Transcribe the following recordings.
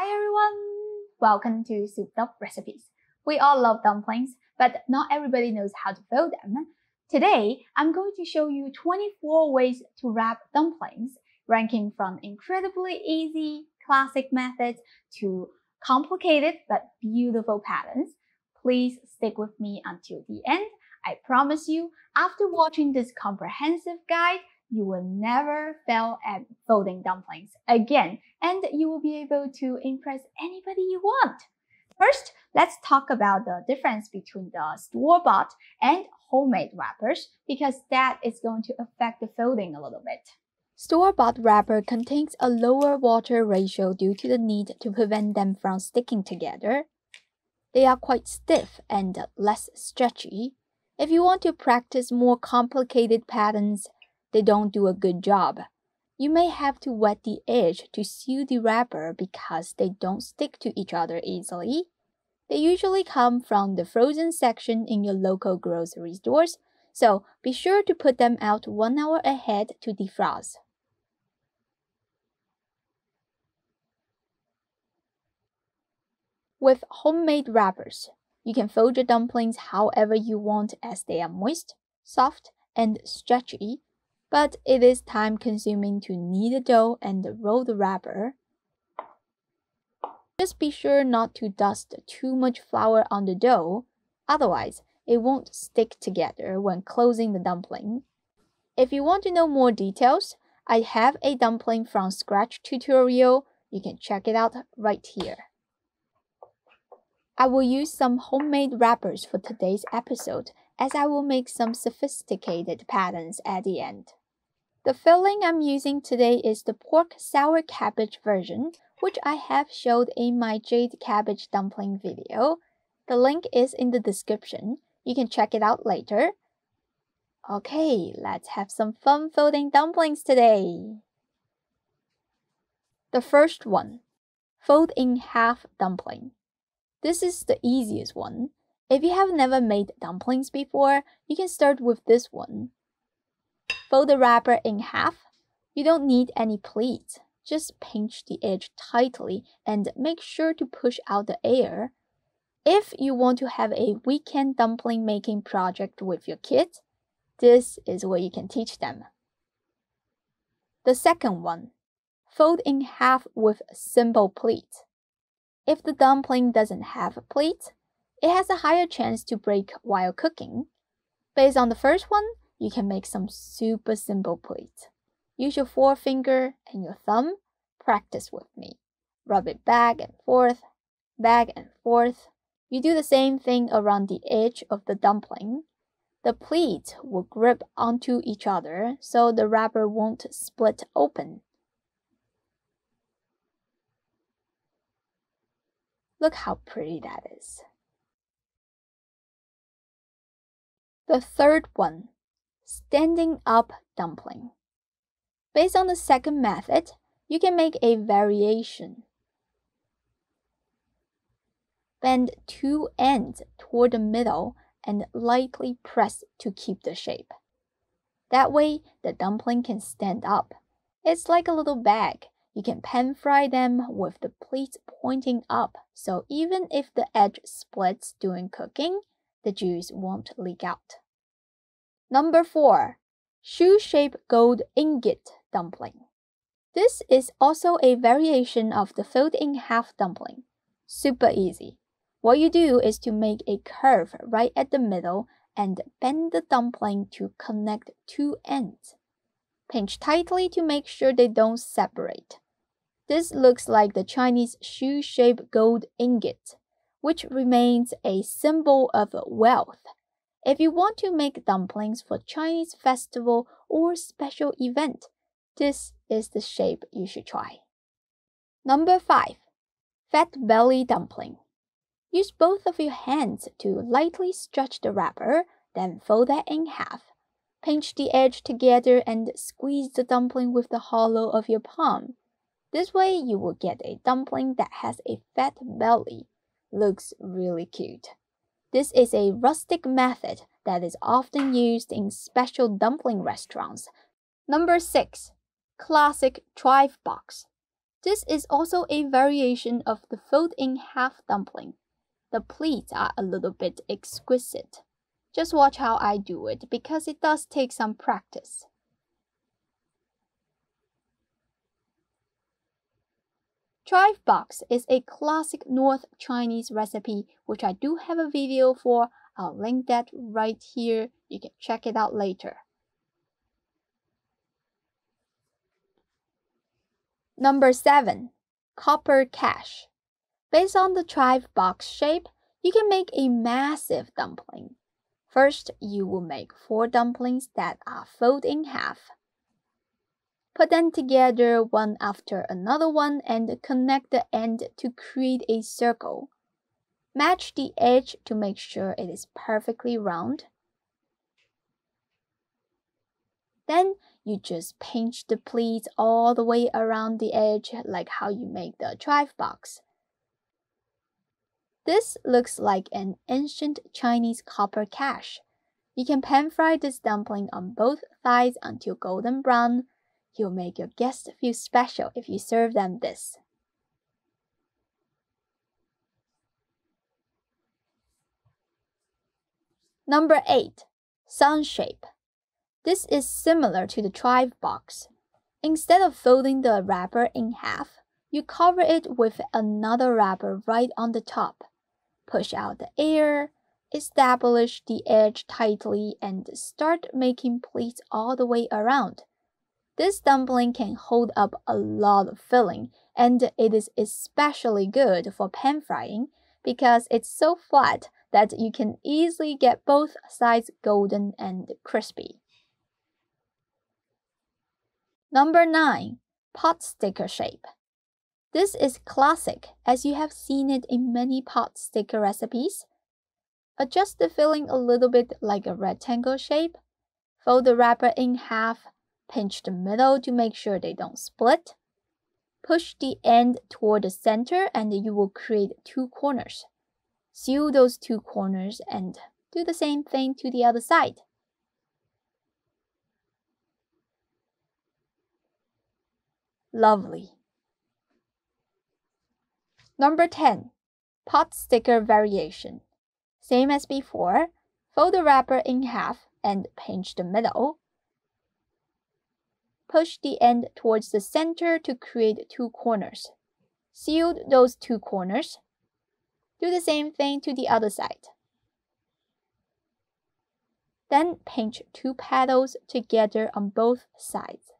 Hi everyone! Welcome to Souped Up Recipes. We all love dumplings, but not everybody knows how to fold them. Today, I'm going to show you 24 ways to wrap dumplings, ranging from incredibly easy, classic methods to complicated but beautiful patterns. Please stick with me until the end. I promise you, after watching this comprehensive guide, you will never fail at folding dumplings again, and you will be able to impress anybody you want. First, let's talk about the difference between the store-bought and homemade wrappers, because that is going to affect the folding a little bit. Store-bought wrapper contains a lower water ratio due to the need to prevent them from sticking together. They are quite stiff and less stretchy. If you want to practice more complicated patterns, they don't do a good job. You may have to wet the edge to seal the wrapper because they don't stick to each other easily. They usually come from the frozen section in your local grocery stores, so be sure to put them out 1 hour ahead to defrost. With homemade wrappers, you can fold your dumplings however you want as they are moist, soft, and stretchy. But it is time-consuming to knead the dough and roll the wrapper. Just be sure not to dust too much flour on the dough, otherwise it won't stick together when closing the dumpling. If you want to know more details, I have a dumpling from scratch tutorial. You can check it out right here. I will use some homemade wrappers for today's episode, as I will make some sophisticated patterns at the end. The filling I'm using today is the pork sour cabbage version, which I have showed in my jade cabbage dumpling video. The link is in the description. You can check it out later. Okay, let's have some fun folding dumplings today. The first one, fold in half dumpling. This is the easiest one. If you have never made dumplings before, you can start with this one. Fold the wrapper in half. You don't need any pleats. Just pinch the edge tightly and make sure to push out the air. If you want to have a weekend dumpling making project with your kids, this is what you can teach them. The second one, fold in half with simple pleats. If the dumpling doesn't have a pleat, it has a higher chance to break while cooking. Based on the first one, you can make some super simple pleats. Use your forefinger and your thumb. Practice with me. Rub it back and forth, back and forth. You do the same thing around the edge of the dumpling. The pleats will grip onto each other so the wrapper won't split open. Look how pretty that is. The third one, standing up dumpling. Based on the second method, you can make a variation. Bend two ends toward the middle and lightly press to keep the shape. That way, the dumpling can stand up. It's like a little bag. You can pan fry them with the pleats pointing up, so even if the edge splits during cooking, the juice won't leak out. Number 4, shoe-shaped gold ingot dumpling. This is also a variation of the fold in half dumpling. Super easy. What you do is to make a curve right at the middle and bend the dumpling to connect two ends. Pinch tightly to make sure they don't separate. This looks like the Chinese shoe-shaped gold ingot, which remains a symbol of wealth. If you want to make dumplings for Chinese festival or special event, this is the shape you should try. Number 5, fat belly dumpling. Use both of your hands to lightly stretch the wrapper, then fold that in half. Pinch the edge together and squeeze the dumpling with the hollow of your palm. This way you will get a dumpling that has a fat belly. Looks really cute. This is a rustic method that is often used in special dumpling restaurants. Number 6, classic Thrive box. This is also a variation of the fold-in-half dumpling. The pleats are a little bit exquisite. Just watch how I do it because it does take some practice. Chive box is a classic North Chinese recipe which I do have a video for. I'll link that right here. You can check it out later. Number 7. Copper Cash. Based on the chive box shape, you can make a massive dumpling. First, you will make 4 dumplings that are folded in half. Put them together one after another one and connect the end to create a circle. Match the edge to make sure it is perfectly round. Then you just pinch the pleats all the way around the edge like how you make the chive box. This looks like an ancient Chinese copper cash. You can pan fry this dumpling on both sides until golden brown. You'll make your guests feel special if you serve them this. Number 8. Sun shape. This is similar to the chive box. Instead of folding the wrapper in half, you cover it with another wrapper right on the top. Push out the air, establish the edge tightly, and start making pleats all the way around. This dumpling can hold up a lot of filling, and it is especially good for pan frying because it's so flat that you can easily get both sides golden and crispy. Number 9. Pot sticker shape. This is classic as you have seen it in many pot sticker recipes. Adjust the filling a little bit like a rectangle shape. Fold the wrapper in half. Pinch the middle to make sure they don't split. Push the end toward the center and you will create 2 corners. Seal those 2 corners and do the same thing to the other side. Lovely. Number 10. Pot sticker variation. Same as before, fold the wrapper in half and pinch the middle. Push the end towards the center to create 2 corners. Seal those 2 corners. Do the same thing to the other side. Then pinch 2 petals together on both sides.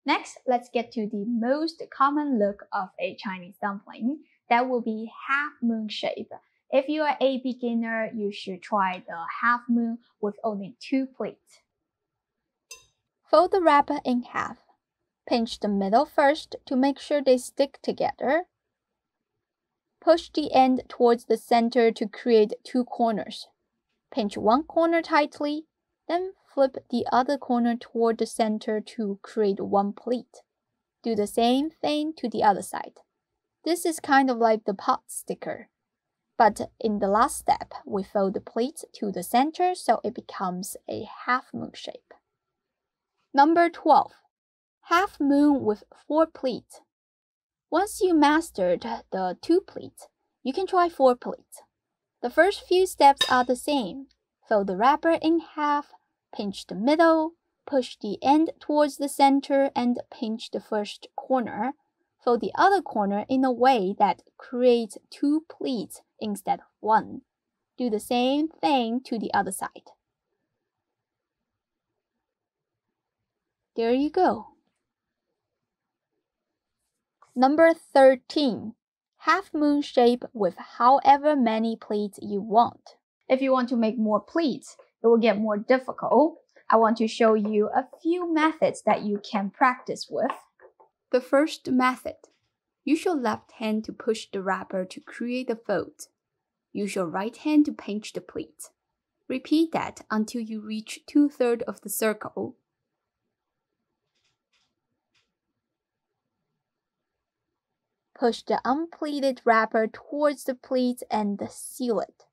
Next, let's get to the most common look of a Chinese dumpling. That will be half moon shape. If you are a beginner, you should try the half moon with only 2 pleats. Fold the wrapper in half. Pinch the middle first to make sure they stick together. Push the end towards the center to create 2 corners. Pinch one corner tightly, then flip the other corner toward the center to create 1 pleat. Do the same thing to the other side. This is kind of like the pot sticker. But in the last step, we fold the pleats to the center so it becomes a half moon shape. Number 12. Half moon with 4 pleats. Once you mastered the 2 pleats, you can try 4 pleats. The first few steps are the same. Fold the wrapper in half, pinch the middle, push the end towards the center and pinch the first corner. Fold the other corner in a way that creates 2 pleats instead of 1. Do the same thing to the other side. There you go. Number 13. Half moon shape with however many pleats you want. If you want to make more pleats, it will get more difficult. I want to show you a few methods that you can practice with. The first method. Use your left hand to push the wrapper to create the fold. Use your right hand to pinch the pleat. Repeat that until you reach 2/3 of the circle. Push the unpleated wrapper towards the pleats and seal it.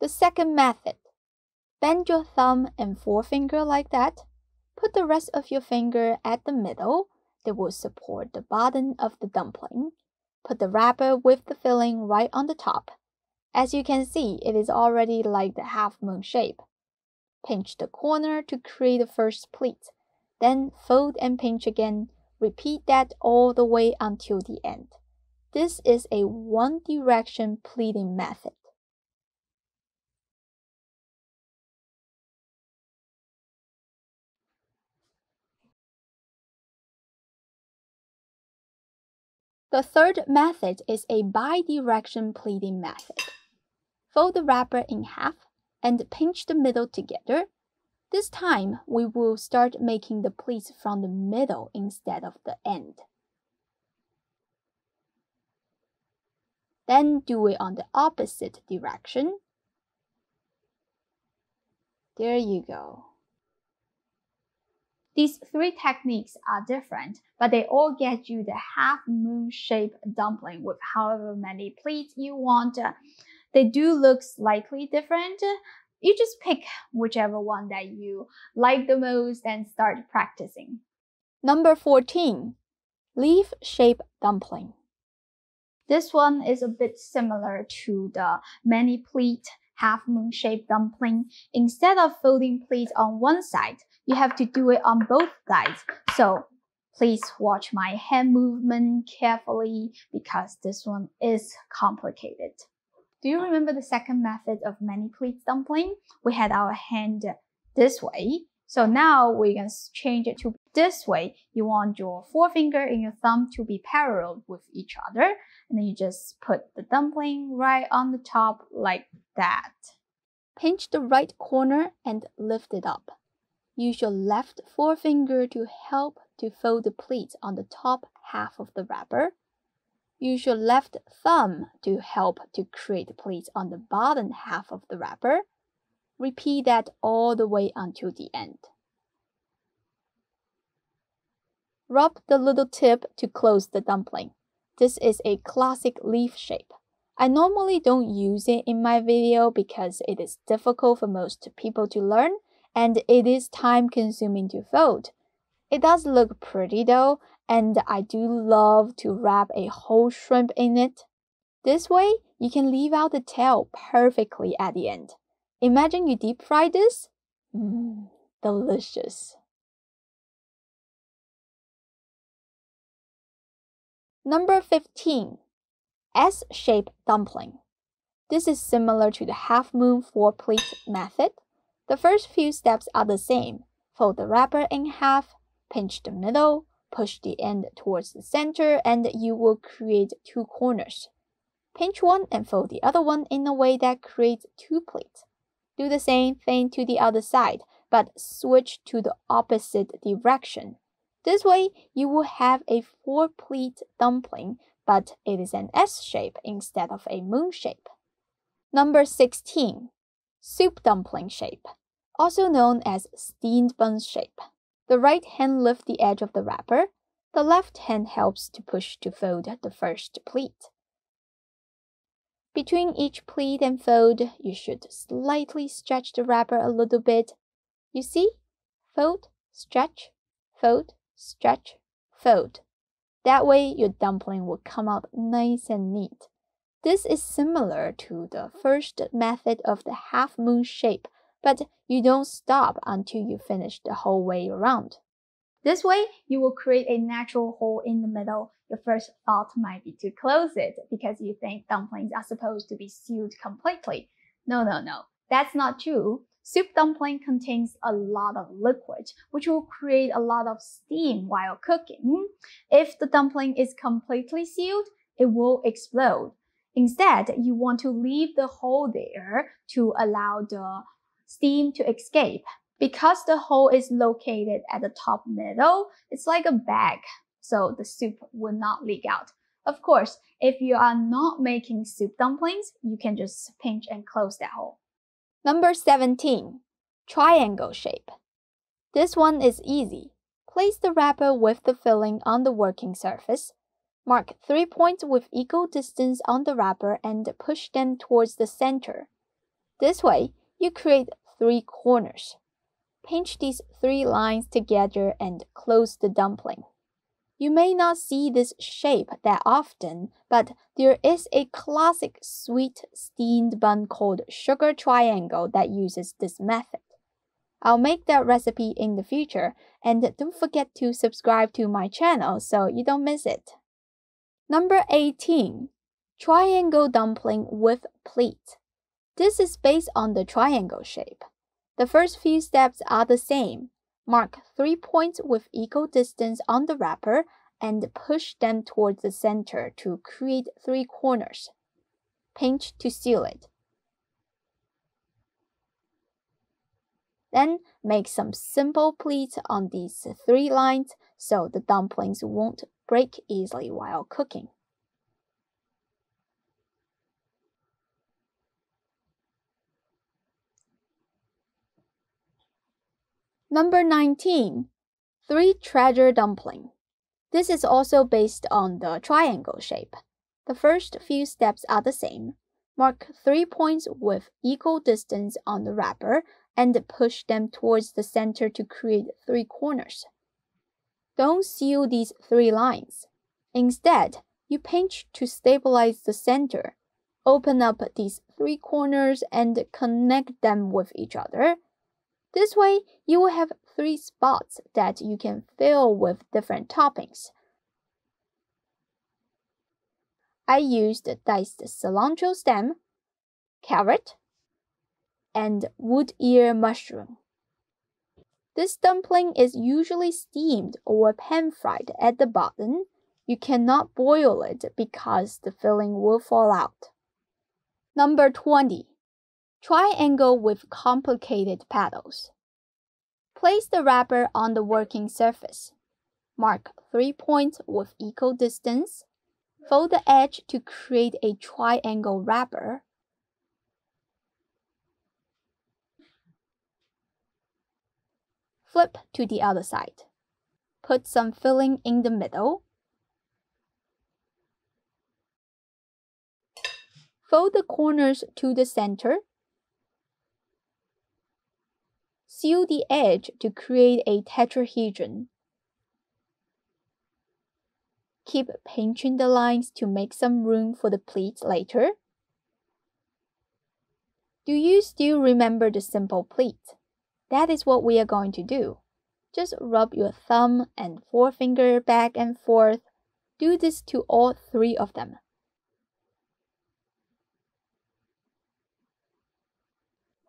The second method. Bend your thumb and forefinger like that. Put the rest of your finger at the middle. They will support the bottom of the dumpling. Put the wrapper with the filling right on the top. As you can see, it is already like the half moon shape. Pinch the corner to create the first pleat. Then fold and pinch again. Repeat that all the way until the end. This is a one-direction pleating method. The third method is a bi-direction pleating method. Fold the wrapper in half and pinch the middle together. This time, we will start making the pleats from the middle instead of the end. Then do it on the opposite direction. There you go. These three techniques are different, but they all get you the half moon shaped dumpling with however many pleats you want. They do look slightly different. You just pick whichever one that you like the most and start practicing. Number 14, leaf shape dumpling. This one is a bit similar to the many pleat half moon shaped dumpling. Instead of folding pleats on one side, you have to do it on both sides. So please watch my hand movement carefully because this one is complicated. Do you remember the second method of many pleats dumpling? We had our hand this way. So now we're going to change it to this way. You want your forefinger and your thumb to be parallel with each other. And then you just put the dumpling right on the top like that. Pinch the right corner and lift it up. Use your left forefinger to help to fold the pleats on the top half of the wrapper. Use your left thumb to help to create pleats on the bottom half of the wrapper. Repeat that all the way until the end. Rub the little tip to close the dumpling. This is a classic leaf shape. I normally don't use it in my video because it is difficult for most people to learn and it is time-consuming to fold. It does look pretty though, and I do love to wrap a whole shrimp in it. This way, you can leave out the tail perfectly at the end. Imagine you deep fry this. Delicious. Number 15, S-shape dumpling. This is similar to the half moon 4-pleat method. The first few steps are the same. Fold the wrapper in half, pinch the middle, push the end towards the center, and you will create two corners. Pinch one and fold the other one in a way that creates two pleats. Do the same thing to the other side, but switch to the opposite direction. This way, you will have a 4-pleat dumpling, but it is an S shape instead of a moon shape. Number 16, soup dumpling shape, also known as steamed bun shape. The right hand lifts the edge of the wrapper. The left hand helps to push to fold the first pleat. Between each pleat and fold, you should slightly stretch the wrapper a little bit. You see? Fold, stretch, fold, stretch, fold. That way, your dumpling will come out nice and neat. This is similar to the first method of the half moon shape, but you don't stop until you finish the whole way around. This way, you will create a natural hole in the middle. Your first thought might be to close it because you think dumplings are supposed to be sealed completely. No, that's not true. Soup dumpling contains a lot of liquid, which will create a lot of steam while cooking. If the dumpling is completely sealed, it will explode. Instead, you want to leave the hole there to allow the steam to escape. Because the hole is located at the top middle, it's like a bag, so the soup will not leak out. Of course, if you are not making soup dumplings, you can just pinch and close that hole. Number 17, triangle shape. This one is easy. Place the wrapper with the filling on the working surface. Mark 3 points with equal distance on the wrapper and push them towards the center. This way, you create 3 corners. Pinch these 3 lines together and close the dumpling. You may not see this shape that often, but there is a classic sweet steamed bun called sugar triangle that uses this method. I'll make that recipe in the future, and don't forget to subscribe to my channel so you don't miss it. Number 18. Triangle dumpling with pleat. This is based on the triangle shape. The first few steps are the same. Mark 3 points with equal distance on the wrapper and push them towards the center to create 3 corners. Pinch to seal it. Then make some simple pleats on these 3 lines so the dumplings won't break easily while cooking. Number 19. 3 treasure dumpling. This is also based on the triangle shape. The first few steps are the same. Mark 3 points with equal distance on the wrapper and push them towards the center to create 3 corners. Don't seal these 3 lines. Instead, you pinch to stabilize the center. Open up these 3 corners and connect them with each other. This way, you will have 3 spots that you can fill with different toppings. I used diced cilantro stem, carrot, and wood ear mushroom. This dumpling is usually steamed or pan-fried at the bottom. You cannot boil it because the filling will fall out. Number 20. Triangle with complicated petals. Place the wrapper on the working surface. Mark 3 points with equal distance. Fold the edge to create a triangle wrapper. Flip to the other side. Put some filling in the middle. Fold the corners to the center. Seal the edge to create a tetrahedron. Keep pinching the lines to make some room for the pleats later. Do you still remember the simple pleat? That is what we are going to do. Just rub your thumb and forefinger back and forth. Do this to all 3 of them.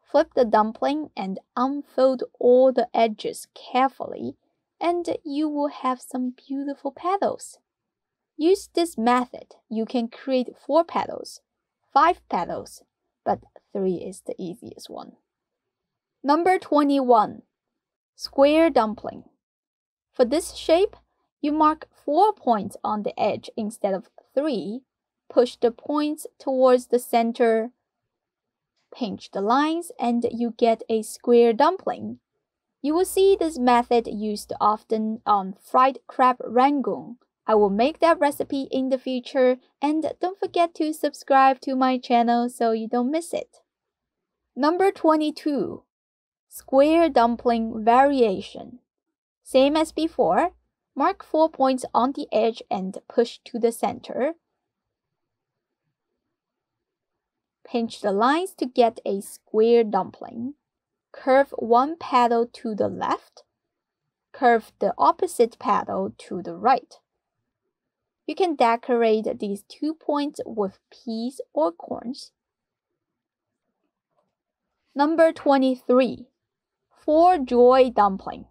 Flip the dumpling and unfold all the edges carefully, and you will have some beautiful petals. Use this method. You can create 4 petals, 5 petals, but 3 is the easiest one. Number 21. Square dumpling. For this shape, you mark 4 points on the edge instead of 3. Push the points towards the center. Pinch the lines and you get a square dumpling. You will see this method used often on fried crab rangoon. I will make that recipe in the future, and don't forget to subscribe to my channel so you don't miss it. Number 22. Square dumpling variation. Same as before, mark 4 points on the edge and push to the center. Pinch the lines to get a square dumpling. Curve one petal to the left. Curve the opposite petal to the right. You can decorate these 2 points with peas or corns. Number 23. 4 joy dumpling.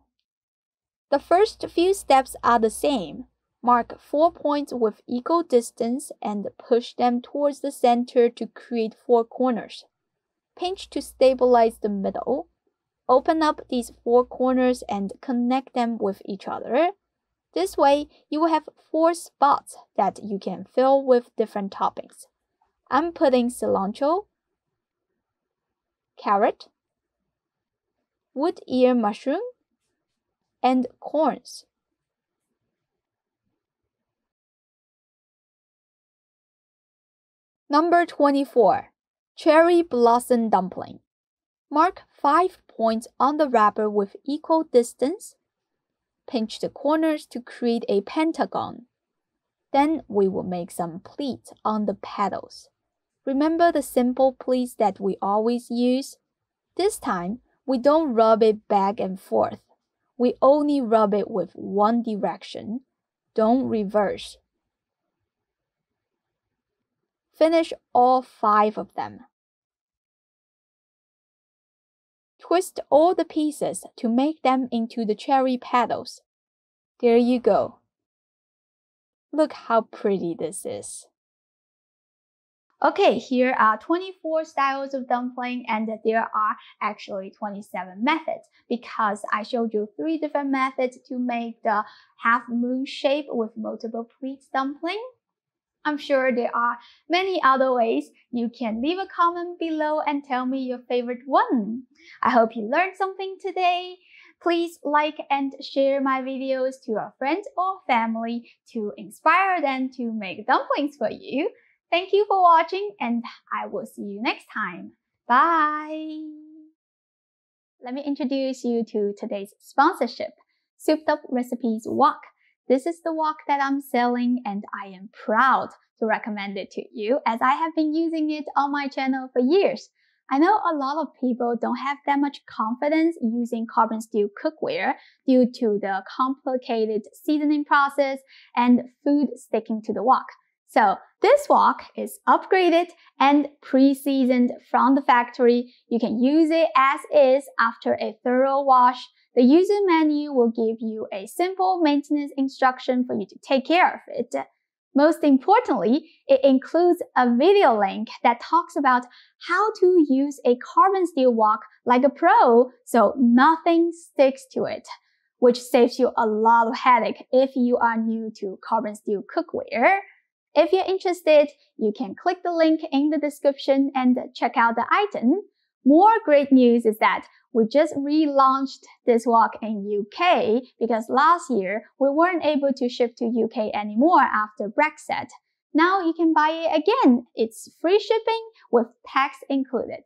The first few steps are the same. Mark 4 points with equal distance and push them towards the center to create 4 corners. Pinch to stabilize the middle. Open up these 4 corners and connect them with each other. This way, you will have 4 spots that you can fill with different toppings. I'm putting cilantro, carrot, wood ear mushroom, and corns. Number 24. Cherry blossom dumpling. Mark 5 points on the wrapper with equal distance. Pinch the corners to create a pentagon. Then we will make some pleats on the petals. Remember the simple pleats that we always use? This time, we don't rub it back and forth. We only rub it with one direction. Don't reverse. Finish all 5 of them. Twist all the pieces to make them into the cherry petals. There you go. Look how pretty this is. Okay, here are 24 styles of dumpling, and there are actually 27 methods because I showed you 3 different methods to make the half moon shape with multiple pleats dumpling. I'm sure there are many other ways. You can leave a comment below and tell me your favorite one. I hope you learned something today. Please like and share my videos to your friends or family to inspire them to make dumplings for you. Thank you for watching, and I will see you next time. Bye! Let me introduce you to today's sponsorship, Souped Up Recipes Wok. This is the wok that I'm selling, and I am proud to recommend it to you as I have been using it on my channel for years. I know a lot of people don't have that much confidence using carbon steel cookware due to the complicated seasoning process and food sticking to the wok. So this wok is upgraded and pre-seasoned from the factory. You can use it as is after a thorough wash. The user manual will give you a simple maintenance instruction for you to take care of it. Most importantly, it includes a video link that talks about how to use a carbon steel wok like a pro so nothing sticks to it, which saves you a lot of headache if you are new to carbon steel cookware. If you're interested, you can click the link in the description and check out the item. More great news is that we just relaunched this wok in UK because last year we weren't able to ship to UK anymore after Brexit. Now you can buy it again. It's free shipping with tax included.